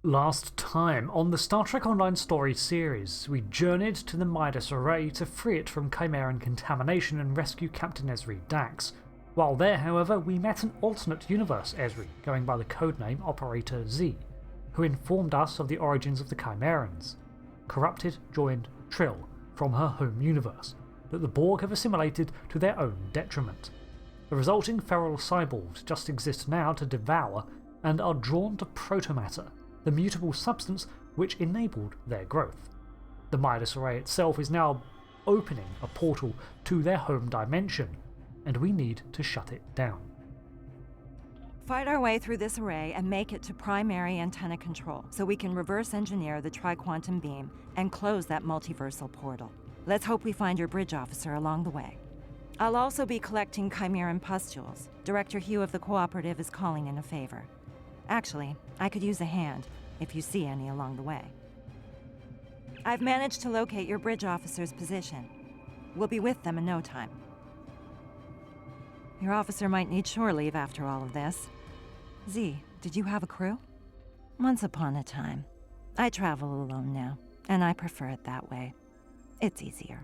Last time on the Star Trek Online story series, we journeyed to the Midas Array to free it from Chimeran contamination and rescue Captain Ezri Dax. While there, however, we met an alternate universe Ezri, going by the codename Operator Z, who informed us of the origins of the Chimerans. Corrupted, joined Trill from her home universe, that the Borg have assimilated to their own detriment. The resulting feral cyborgs just exist now to devour and are drawn to protomatter, the mutable substance which enabled their growth. The Midas Array itself is now opening a portal to their home dimension, and we need to shut it down. Fight our way through this array and make it to primary antenna control so we can reverse engineer the tri-quantum beam and close that multiversal portal. Let's hope we find your bridge officer along the way. I'll also be collecting Chimeran pustules. Director Hugh of the Cooperative is calling in a favor. Actually, I could use a hand, if you see any along the way. I've managed to locate your bridge officer's position. We'll be with them in no time. Your officer might need shore leave after all of this. Z, did you have a crew? Once upon a time. I travel alone now, and I prefer it that way. It's easier.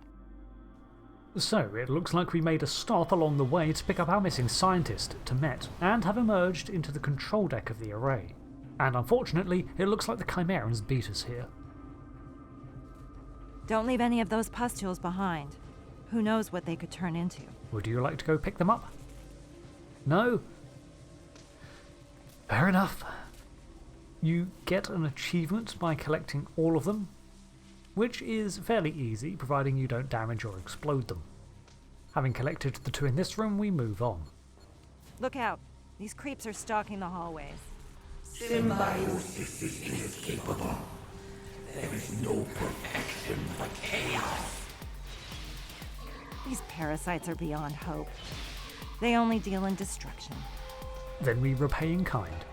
So, it looks like we made a stop along the way to pick up our missing scientist, Temet, and have emerged into the control deck of the array. And unfortunately, it looks like the Chimerans beat us here. Don't leave any of those pustules behind. Who knows what they could turn into? Would you like to go pick them up? No? Fair enough. You get an achievement by collecting all of them, which is fairly easy, providing you don't damage or explode them. Having collected the two in this room, we move on. Look out. These creeps are stalking the hallways. Symbiosis is inescapable. There is no protection but chaos. These parasites are beyond hope. They only deal in destruction. Then we repay in kind.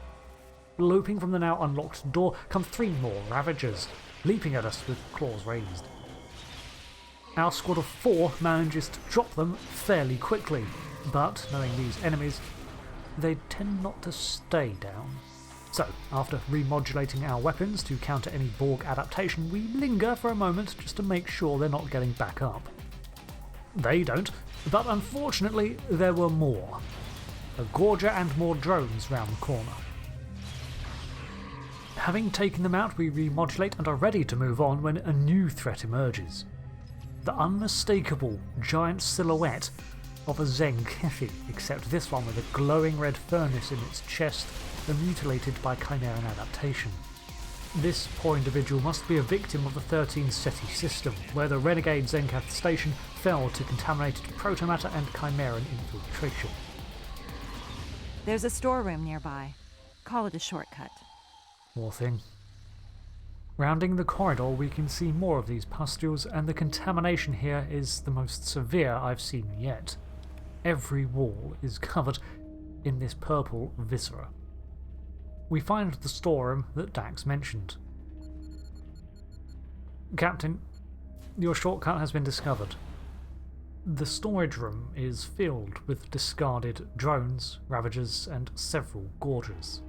Loping from the now unlocked door come three more Ravagers, leaping at us with claws raised. Our squad of 4 manages to drop them fairly quickly, but knowing these enemies, they tend not to stay down. So, after remodulating our weapons to counter any Borg adaptation, we linger for a moment just to make sure they're not getting back up. They don't, but unfortunately there were more. A Gorger and more drones round the corner. Having taken them out, we remodulate and are ready to move on when a new threat emerges. The unmistakable giant silhouette of a Zenkethi, except this one with a glowing red furnace in its chest and mutilated by Chimeran adaptation. This poor individual must be a victim of the 13 SETI system, where the renegade Zenkethi station fell to contaminated protomatter and Chimeran infiltration. There's a storeroom nearby. Call it a shortcut. Poor thing. Rounding the corridor, we can see more of these pustules, and the contamination here is the most severe I've seen yet. Every wall is covered in this purple viscera. We find the storeroom that Dax mentioned. Captain, your shortcut has been discovered. The storage room is filled with discarded drones, Ravagers, and several Gorgers.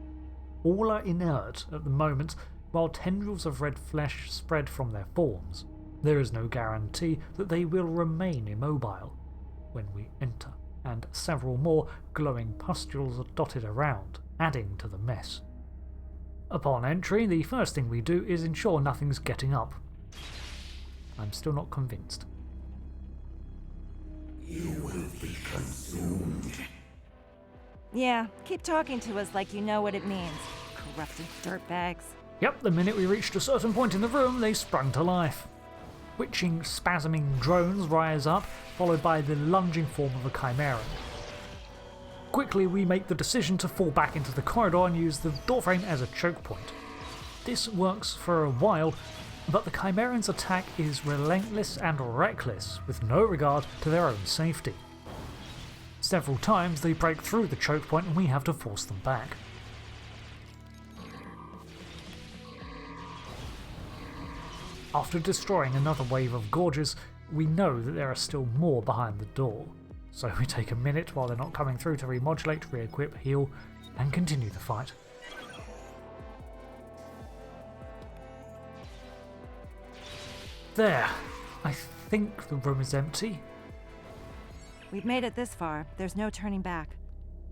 All are inert at the moment, while tendrils of red flesh spread from their forms. There is no guarantee that they will remain immobile when we enter, and several more glowing pustules are dotted around, adding to the mess. Upon entry, the first thing we do is ensure nothing's getting up. I'm still not convinced. You will be consumed. Yeah, keep talking to us like you know what it means. Corrupted dirtbags. Yep, the minute we reached a certain point in the room, they sprung to life. Twitching, spasming drones rise up, followed by the lunging form of a Chimeran. Quickly, we make the decision to fall back into the corridor and use the doorframe as a choke point. This works for a while, but the Chimeran's attack is relentless and reckless, with no regard to their own safety. Several times they break through the choke point and we have to force them back. After destroying another wave of Gorges, we know that there are still more behind the door, so we take a minute while they're not coming through to remodulate, re-equip, heal, and continue the fight. There. I think the room is empty. We've made it this far. There's no turning back.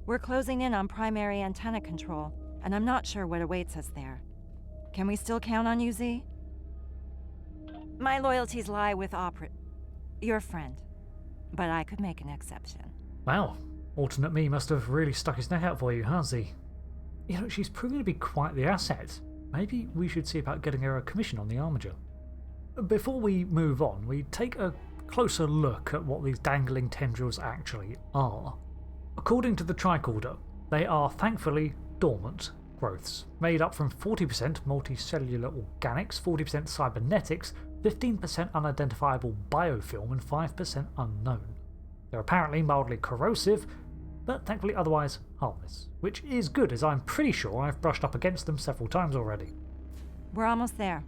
We're closing in on primary antenna control, and I'm not sure what awaits us there. Can we still count on you, Z? My loyalties lie with your friend. But I could make an exception. Wow. Alternate me must have really stuck his neck out for you, huh, Z? You know, she's proving to be quite the asset. Maybe we should see about getting her a commission on the Armiger. Before we move on, we take a closer look at what these dangling tendrils actually are. According to the tricorder, they are thankfully dormant growths, made up from 40% multicellular organics, 40% cybernetics, 15% unidentifiable biofilm, and 5% unknown. They're apparently mildly corrosive, but thankfully otherwise harmless, which is good as I'm pretty sure I've brushed up against them several times already. We're almost there.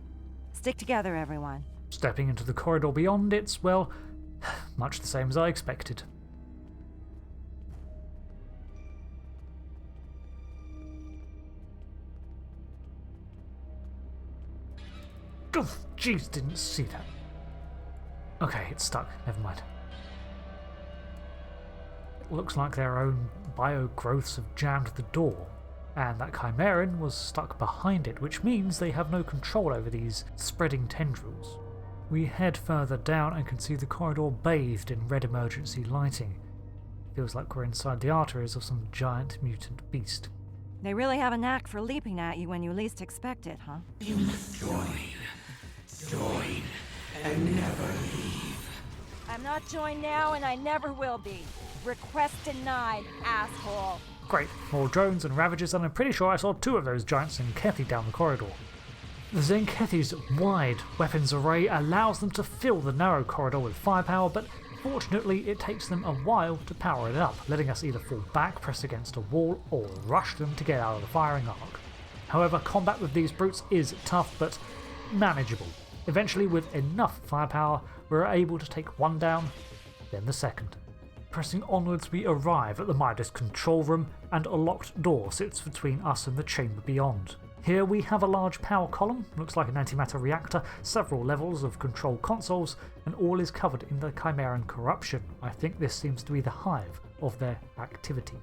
Stick together, everyone. Stepping into the corridor beyond, it's, well, much the same as I expected. Oh, jeez, didn't see that. Okay, it's stuck. Never mind. It looks like their own bio-growths have jammed the door, and that Chimeran was stuck behind it, which means they have no control over these spreading tendrils. We head further down and can see the corridor bathed in red emergency lighting. Feels like we're inside the arteries of some giant mutant beast. They really have a knack for leaping at you when you least expect it, huh? You must join, and never leave. I'm not joined now, and I never will be. Request denied, asshole. Great, more drones and Ravagers, and I'm pretty sure I saw 2 of those giant Zenkethi down the corridor. The Zenkethi's wide weapons array allows them to fill the narrow corridor with firepower, but fortunately it takes them a while to power it up, letting us either fall back, press against a wall, or rush them to get out of the firing arc. However, combat with these brutes is tough, but manageable. Eventually, with enough firepower, we're able to take one down, then the second. Pressing onwards, we arrive at the Midas control room, and a locked door sits between us and the chamber beyond. Here we have a large power column, looks like an antimatter reactor, several levels of control consoles, and all is covered in the Chimeran corruption. I think this seems to be the hive of their activity.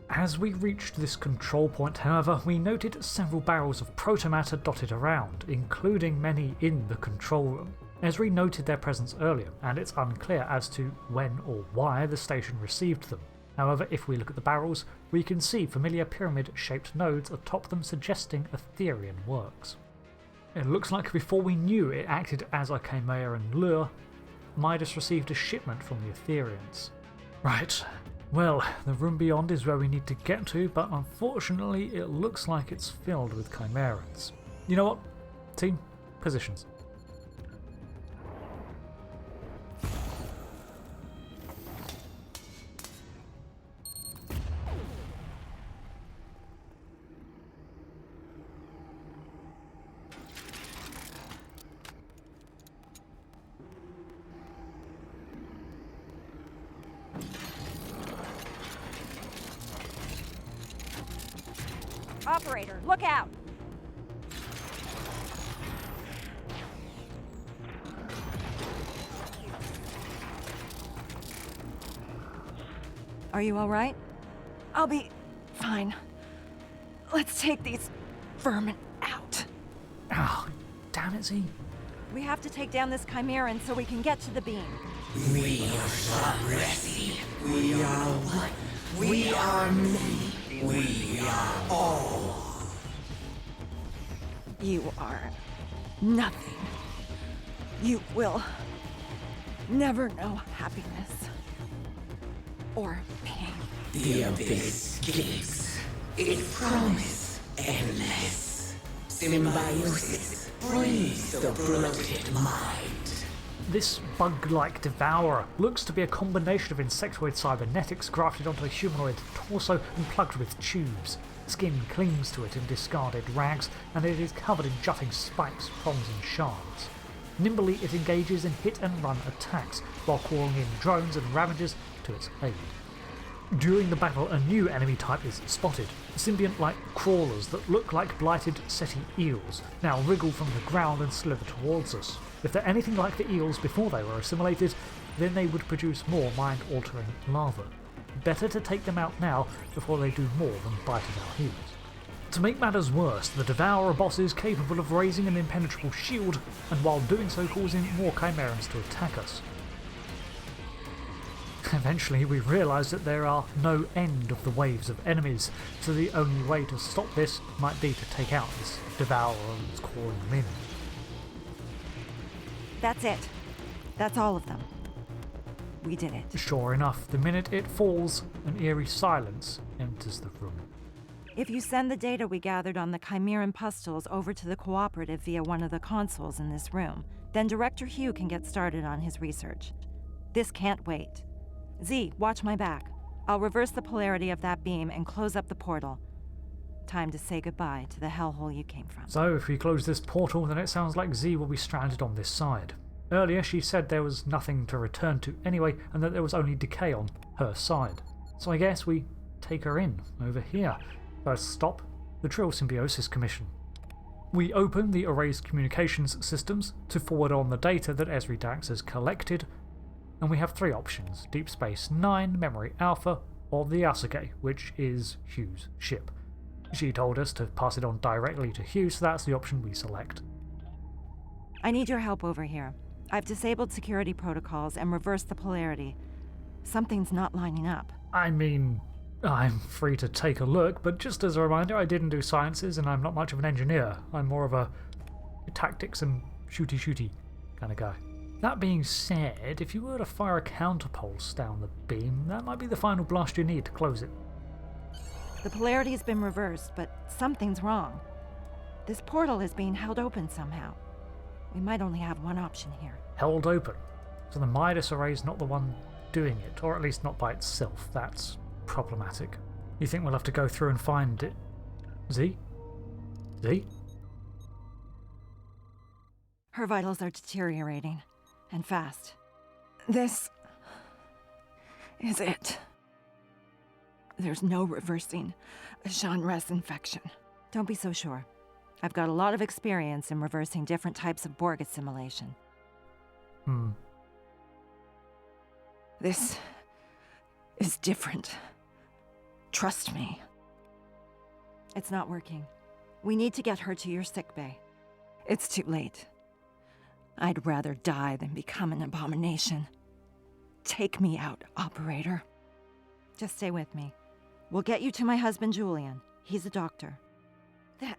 As we reached this control point, however, we noted several barrels of protomatter dotted around, including many in the control room. Ezri noted their presence earlier, and it's unclear as to when or why the station received them. However, if we look at the barrels, we can see familiar pyramid-shaped nodes atop them suggesting Etherian works. It looks like before we knew it acted as a Chimeran lure, Midas received a shipment from the Etherians. Right, well, the room beyond is where we need to get to, but unfortunately it looks like it's filled with Chimerans. You know what? Team, positions. Operator, look out! Are you all right? I'll be fine. Let's take these vermin out. Oh, damn it, Z. We have to take down this Chimeran so we can get to the beam. We are Starfleet. We are one. We are many. We are all. You are nothing. You will never know happiness or pain. The abyss gives. It promises endless. Symbiosis frees the bloated mind. This bug-like devourer looks to be a combination of insectoid cybernetics grafted onto a humanoid torso and plugged with tubes. Skin clings to it in discarded rags, and it is covered in jutting spikes, prongs and shards. Nimbly it engages in hit-and-run attacks, while calling in drones and Ravagers to its aid. During the battle, a new enemy type is spotted. Symbiont-like crawlers that look like blighted SETI eels now wriggle from the ground and slither towards us. If they're anything like the eels before they were assimilated, then they would produce more mind-altering lava. Better to take them out now before they do more than bite at our heels. To make matters worse, the Devourer boss is capable of raising an impenetrable shield, and while doing so causing more Chimerans to attack us. Eventually we realise that there are no end of the waves of enemies, so the only way to stop this might be to take out this Devourer that's calling them in. That's it. That's all of them. We did it. Sure enough, the minute it falls, an eerie silence enters the room. If you send the data we gathered on the Chimeran pustules over to the Cooperative via one of the consoles in this room, then Director Hugh can get started on his research. This can't wait. Z, watch my back. I'll reverse the polarity of that beam and close up the portal. Time to say goodbye to the hellhole you came from. So if we close this portal, then it sounds like Z will be stranded on this side. Earlier she said there was nothing to return to anyway, and that there was only decay on her side. So I guess we take her in, over here. First stop, the Trill Symbiosis Commission. We open the Array's communications systems to forward on the data that Ezri Dax has collected, and we have three options: Deep Space 9, Memory Alpha, or the Yasuke, which is Hugh's ship. She told us to pass it on directly to Hugh, so that's the option we select. I need your help over here. I've disabled security protocols and reversed the polarity. Something's not lining up. I mean, I'm free to take a look, but just as a reminder, I didn't do sciences and I'm not much of an engineer. I'm more of a tactics and shooty kind of guy. That being said, if you were to fire a counterpulse down the beam, that might be the final blast you need to close it. The polarity has been reversed, but something's wrong. This portal is being held open somehow. We might only have one option here. Held open? So the Midas Array is not the one doing it, or at least not by itself. That's problematic. You think we'll have to go through and find it? Z? Z? Her vitals are deteriorating, and fast. This is it. There's no reversing a Shanres infection. Don't be so sure. I've got a lot of experience in reversing different types of Borg assimilation. This is different. Trust me. It's not working. We need to get her to your sickbay. It's too late. I'd rather die than become an abomination. Take me out, operator. Just stay with me. We'll get you to my husband, Julian. He's a doctor. That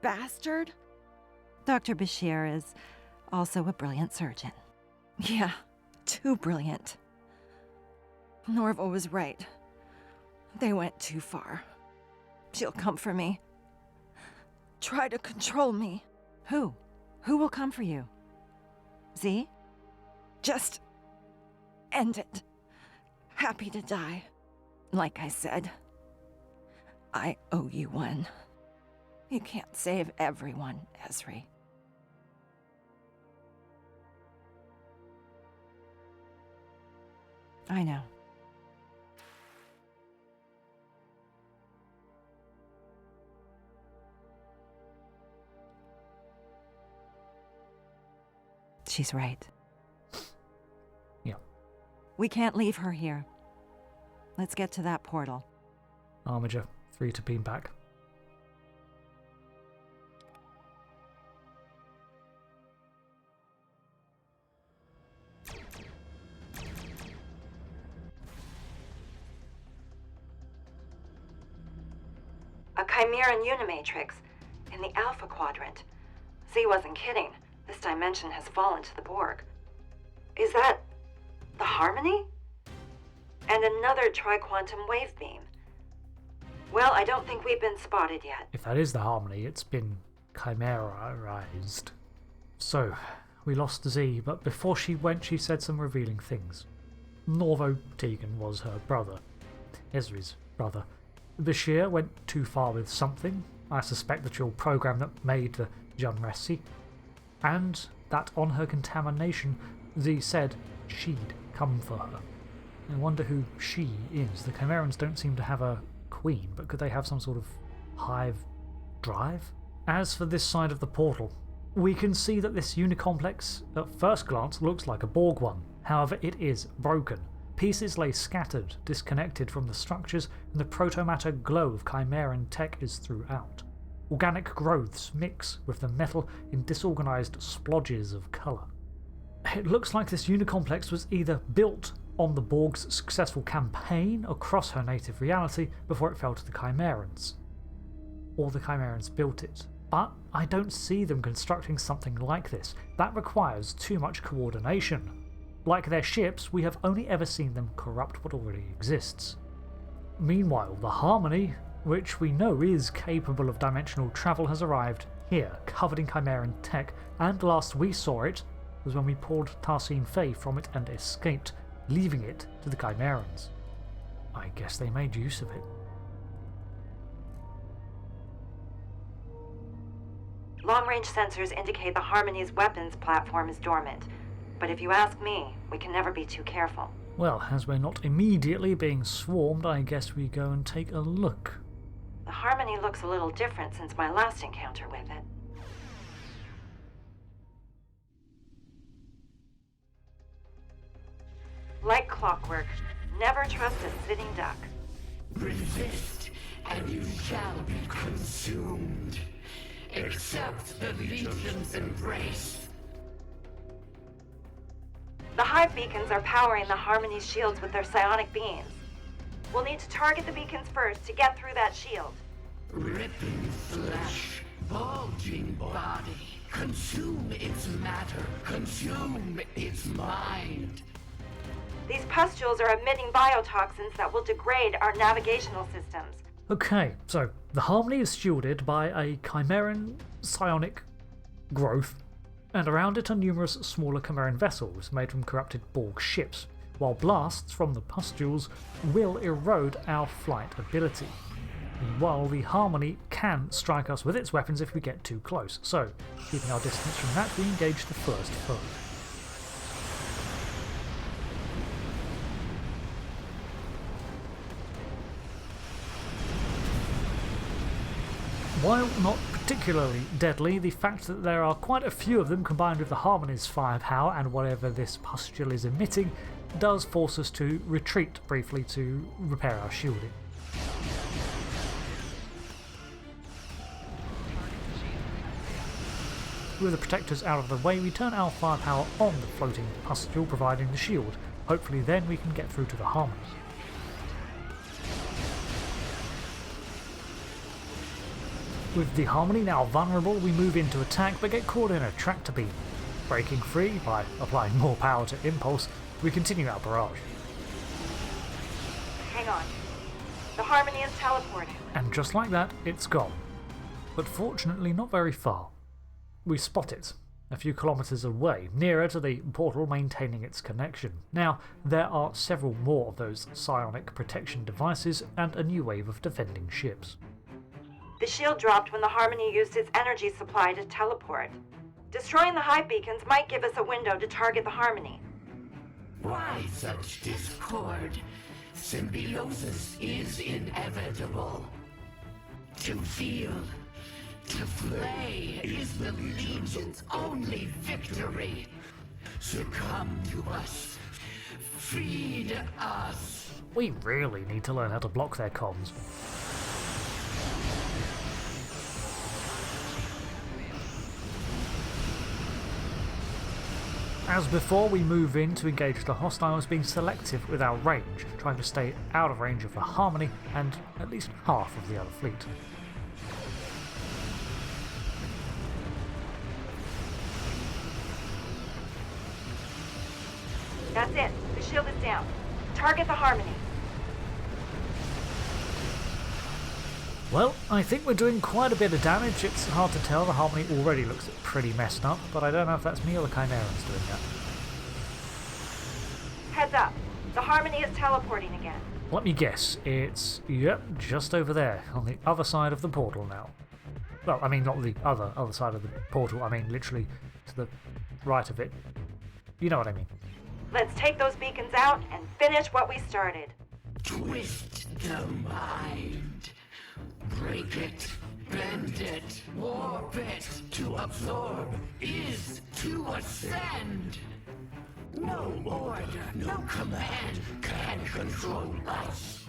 bastard? Dr. Bashir is also a brilliant surgeon. Yeah, too brilliant. Norval was right. They went too far. She'll come for me. Try to control me. Who? Who will come for you? Z? Just end it. Happy to die. Like I said, I owe you one. You can't save everyone, Ezri. I know. She's right. Yeah. We can't leave her here. Let's get to that portal. Armiger, 3 to beam back. A Chimeran Unimatrix in the Alpha Quadrant. Z wasn't kidding. This dimension has fallen to the Borg. Is that the Harmony? And another tri-quantum wave beam. Well, I don't think we've been spotted yet. If that is the Harmony, it's been chimerized. So, we lost Z, but before she went she said some revealing things. Norvo Tigan was her brother. Ezri's brother. Bashir went too far with something. I suspect the dual program that made the Junresi. And that on her contamination, Z said she'd come for her. I wonder who she is. The Chimerans don't seem to have a queen, but could they have some sort of hive drive? As for this side of the portal, we can see that this unicomplex at first glance looks like a Borg one. However, it is broken. Pieces lay scattered, disconnected from the structures, and the proto-matter glow of Chimeran tech is throughout. Organic growths mix with the metal in disorganized splodges of colour. It looks like this unicomplex was either built on the Borg's successful campaign across her native reality before it fell to the Chimerans, or the Chimerans built it. But I don't see them constructing something like this. That requires too much coordination. Like their ships, we have only ever seen them corrupt what already exists. Meanwhile, the Harmony, which we know is capable of dimensional travel, has arrived here, covered in Chimeran tech, and last we saw it was when we pulled Tarsine Faye from it and escaped, leaving it to the Chimerans. I guess they made use of it. Long-range sensors indicate the Harmony's weapons platform is dormant. But if you ask me, we can never be too careful. Well, as we're not immediately being swarmed, I guess we go and take a look. The Harmony looks a little different since my last encounter with it. Like clockwork, never trust a sitting duck. Resist, and you shall be consumed. Accept the Legion's embrace. The hive beacons are powering the Harmony's shields with their psionic beams. We'll need to target the beacons first to get through that shield. Ripping flesh, bulging body. Consume its matter, consume its mind. These pustules are emitting biotoxins that will degrade our navigational systems. Okay, so the Harmony is shielded by a Chimeran psionic growth, and around it are numerous smaller Chimeran vessels made from corrupted Borg ships, while blasts from the pustules will erode our flight ability. While the Harmony can strike us with its weapons if we get too close, so keeping our distance from that, we engage the first foe. While not particularly deadly, the fact that there are quite a few of them combined with the Harmony's firepower and whatever this pustule is emitting does force us to retreat briefly to repair our shielding. With the protectors out of the way, we turn our firepower on the floating pustule providing the shield. Hopefully then we can get through to the Harmony. With the Harmony now vulnerable, we move into attack but get caught in a tractor beam. Breaking free by applying more power to impulse, we continue our barrage. Hang on. The Harmony is teleporting. And just like that, it's gone. But fortunately not very far. We spot it, a few kilometres away, nearer to the portal maintaining its connection. Now, there are several more of those psionic protection devices and a new wave of defending ships. The shield dropped when the Harmony used its energy supply to teleport. Destroying the hive beacons might give us a window to target the Harmony. Why such discord? Symbiosis is inevitable. To feel, to play is the Legion's only victory. Succumb to us. Feed us. We really need to learn how to block their comms. As before, we move in to engage the hostiles, being selective with our range, trying to stay out of range of the Harmony and at least half of the other fleet. That's it. The shield is down. Target the Harmony. Well, I think we're doing quite a bit of damage. It's hard to tell. The Harmony already looks pretty messed up, but I don't know if that's me or the Chimerans doing that. Heads up. The Harmony is teleporting again. Let me guess. It's, yep, just over there, on the other side of the portal now. Well, I mean, not the other side of the portal. I mean, literally to the right of it. You know what I mean. Let's take those beacons out and finish what we started. Twist the mind. Break it, bend it, warp it. To absorb is to ascend. No order, no command can control us.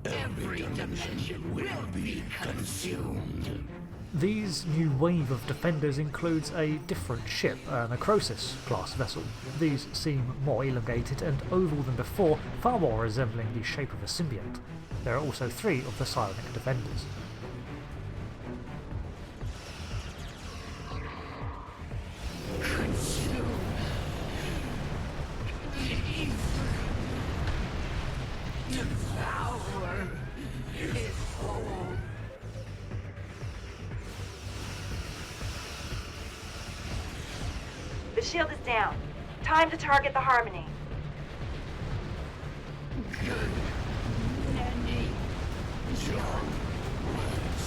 Every dimension will be consumed. These new wave of defenders includes a different ship, a Necrosis class vessel. These seem more elongated and oval than before, far more resembling the shape of a symbiont. There are also 3 of the psionic defenders. The shield is down. Time to target the Harmony.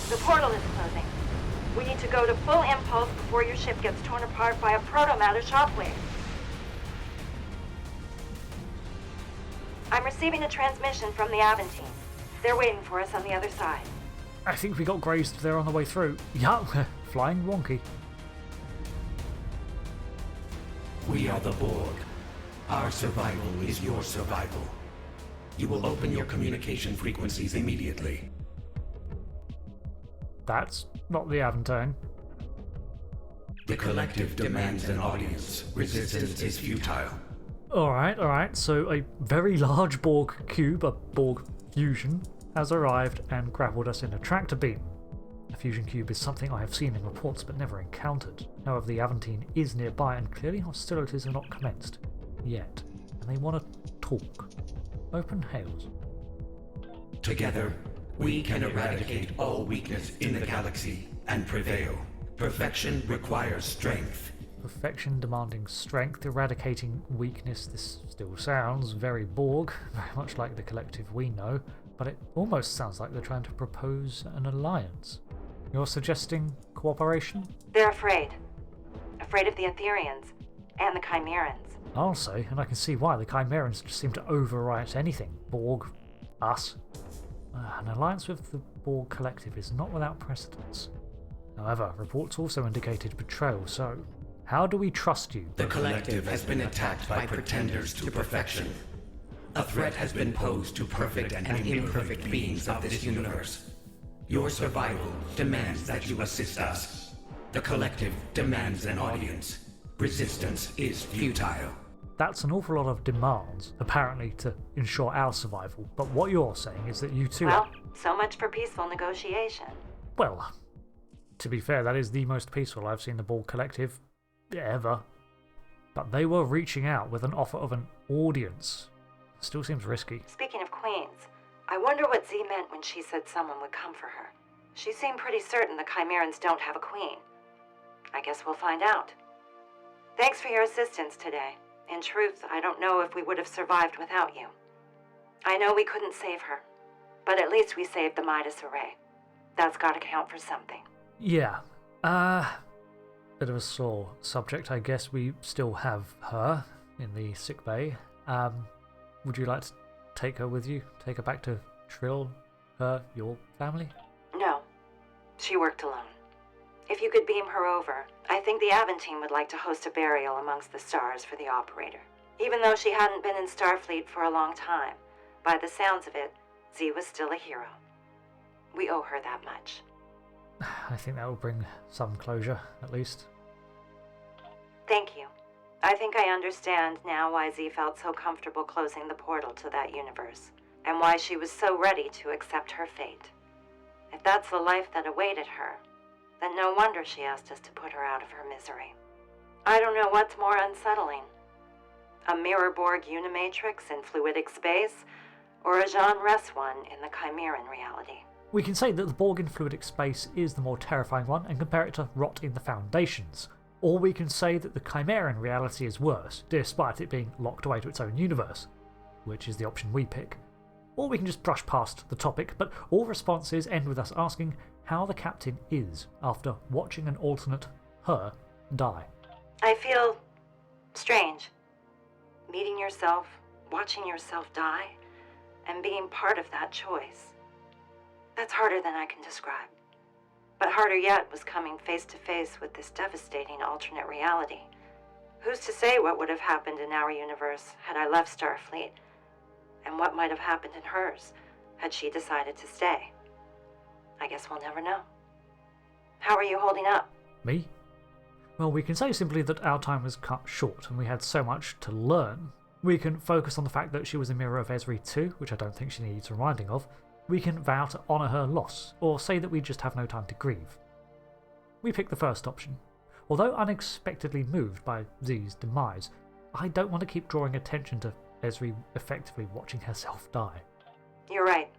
The portal is closing. We need to go to full impulse before your ship gets torn apart by a protomatter shockwave. I'm receiving a transmission from the Aventine. They're waiting for us on the other side. I think we got grazed there on the way through. Yup, flying wonky. We are the Borg. Our survival is your survival. You will open your communication frequencies immediately. That's not the Aventine. The collective demands an audience. Resistance is futile. Alright, so a very large Borg cube, a Borg fusion, has arrived and grappled us in a tractor beam. A fusion cube is something I have seen in reports but never encountered. However, the Aventine is nearby and clearly hostilities are not commenced yet, and they want to talk. Open hails. Together, we can eradicate all weakness in the galaxy and prevail. Perfection requires strength. Perfection demanding strength, eradicating weakness. This still sounds very Borg, very much like the collective we know, but it almost sounds like they're trying to propose an alliance. You're suggesting cooperation? They're afraid. Afraid of the Etherians and the Chimerans. I'll say, and I can see why. The Chimerans just seem to overwrite anything. Borg, us. An alliance with the Borg collective is not without precedence. However, reports also indicated betrayal, so how do we trust you? The collective has been attacked by pretenders to perfection. A threat has been posed to perfect and imperfect beings of this universe. Your survival demands that you assist us. The collective demands an audience. Resistance is futile. That's an awful lot of demands, apparently to ensure our survival, but what you're saying is that you two Well, so much for peaceful negotiation. Well, to be fair, that is the most peaceful I've seen the Borg collective ever. But they were reaching out with an offer of an audience. Still seems risky. Speaking of queens, I wonder what Z meant when she said someone would come for her. She seemed pretty certain the Chimerans don't have a queen. I guess we'll find out. Thanks for your assistance today. In truth, I don't know if we would have survived without you. I know we couldn't save her, but at least we saved the Midas Array. That's gotta count for something. Yeah, bit of a sore subject. I guess we still have her in the sickbay. Would you like to take her with you? Take her back to Trill, your family? No, she worked alone. If you could beam her over, I think the Aventine would like to host a burial amongst the stars for the operator. Even though she hadn't been in Starfleet for a long time, by the sounds of it, Z was still a hero. We owe her that much. I think that will bring some closure, at least. Thank you. I think I understand now why Z felt so comfortable closing the portal to that universe, and why she was so ready to accept her fate. If that's the life that awaited her, then no wonder she asked us to put her out of her misery. I don't know what's more unsettling. A mirror Borg unimatrix in fluidic space, or a Jean Ress one in the Chimeran reality. We can say that the Borg in fluidic space is the more terrifying one and compare it to rot in the foundations. Or we can say that the Chimeran reality is worse, despite it being locked away to its own universe, which is the option we pick. Or we can just brush past the topic, but all responses end with us asking how the Captain is after watching an alternate her die. I feel strange. meeting yourself, watching yourself die, and being part of that choice. That's harder than I can describe. But harder yet was coming face to face with this devastating alternate reality. Who's to say what would have happened in our universe had I left Starfleet, and what might have happened in hers had she decided to stay? I guess we'll never know. How are you holding up? Me? Well, we can say simply that our time was cut short and we had so much to learn. We can focus on the fact that she was a mirror of Ezri too, which I don't think she needs reminding of. We can vow to honour her loss, or say that we just have no time to grieve. We picked the first option. Although unexpectedly moved by Z's demise, I don't want to keep drawing attention to Ezri effectively watching herself die. You're right.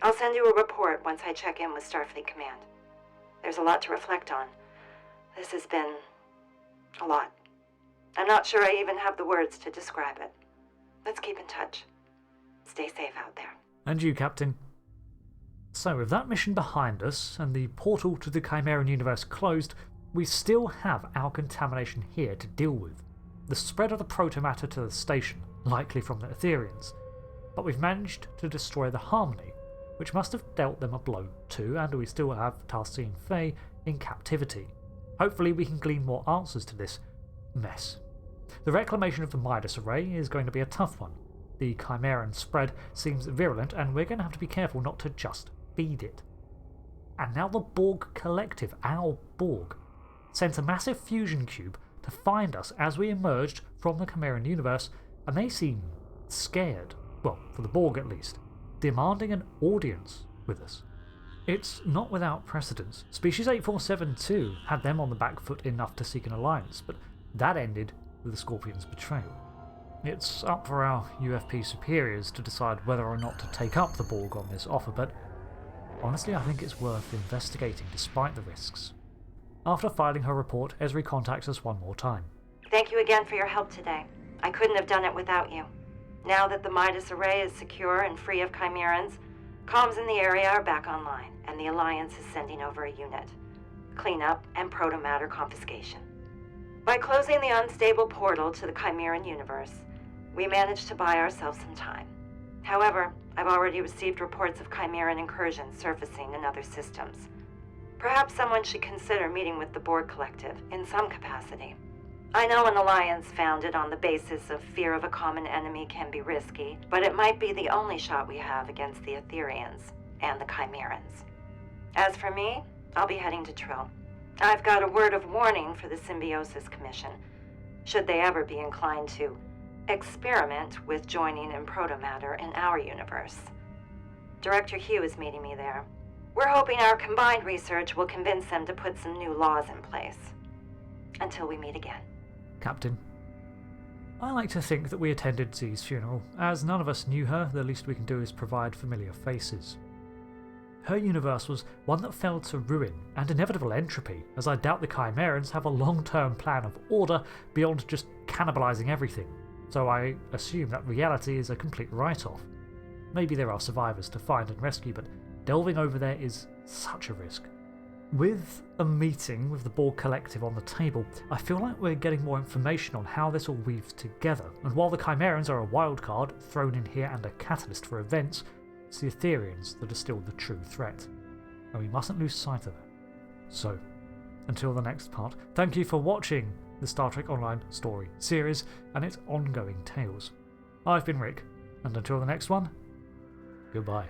I'll send you a report once I check in with Starfleet Command. There's a lot to reflect on. This has been a lot. I'm not sure I even have the words to describe it. Let's keep in touch. Stay safe out there. And you, Captain. So with that mission behind us, and the portal to the Chimeran universe closed, we still have our contamination here to deal with. The spread of the protomatter to the station, likely from the Etherians. But we've managed to destroy the Harmony, which must have dealt them a blow too, and we still have Tarsi and Faye in captivity. Hopefully we can glean more answers to this mess. The reclamation of the Midas Array is going to be a tough one. The Chimeran spread seems virulent, and we're going to have to be careful not to just feed it. And now the Borg Collective, our Borg, sent a massive fusion cube to find us as we emerged from the Chimeran universe, and they seem scared, well, for the Borg at least, demanding an audience with us. It's not without precedence. Species 8472 had them on the back foot enough to seek an alliance, but that ended with the Scorpion's betrayal. It's up for our UFP superiors to decide whether or not to take up the Borg on this offer, but honestly I think it's worth investigating despite the risks. After filing her report, Ezri contacts us one more time. Thank you again for your help today. I couldn't have done it without you. Now that the Midas Array is secure and free of Chimerans, comms in the area are back online, and the Alliance is sending over a unit. Cleanup and protomatter confiscation. By closing the unstable portal to the Chimeran universe, we managed to buy ourselves some time. However, I've already received reports of Chimeran incursions surfacing in other systems. Perhaps someone should consider meeting with the Borg Collective in some capacity. I know an alliance founded on the basis of fear of a common enemy can be risky, but it might be the only shot we have against the Etherians and the Chimerans. As for me, I'll be heading to Trill. I've got a word of warning for the Symbiosis Commission, should they ever be inclined to experiment with joining in protomatter in our universe. Director Hugh is meeting me there. We're hoping our combined research will convince them to put some new laws in place. Until we meet again. Captain. I like to think that we attended Z's funeral. As none of us knew her, the least we can do is provide familiar faces. Her universe was one that fell to ruin and inevitable entropy, as I doubt the Chimerans have a long-term plan of order beyond just cannibalizing everything, so I assume that reality is a complete write-off. Maybe there are survivors to find and rescue, but delving over there is such a risk. With a meeting with the Borg Collective on the table, I feel like we're getting more information on how this all weaves together, and while the Chimerans are a wild card thrown in here and a catalyst for events, it's the Etherians that are still the true threat, and we mustn't lose sight of that. So, until the next part, thank you for watching the Star Trek Online story series and its ongoing tales. I've been Rick, and until the next one, goodbye.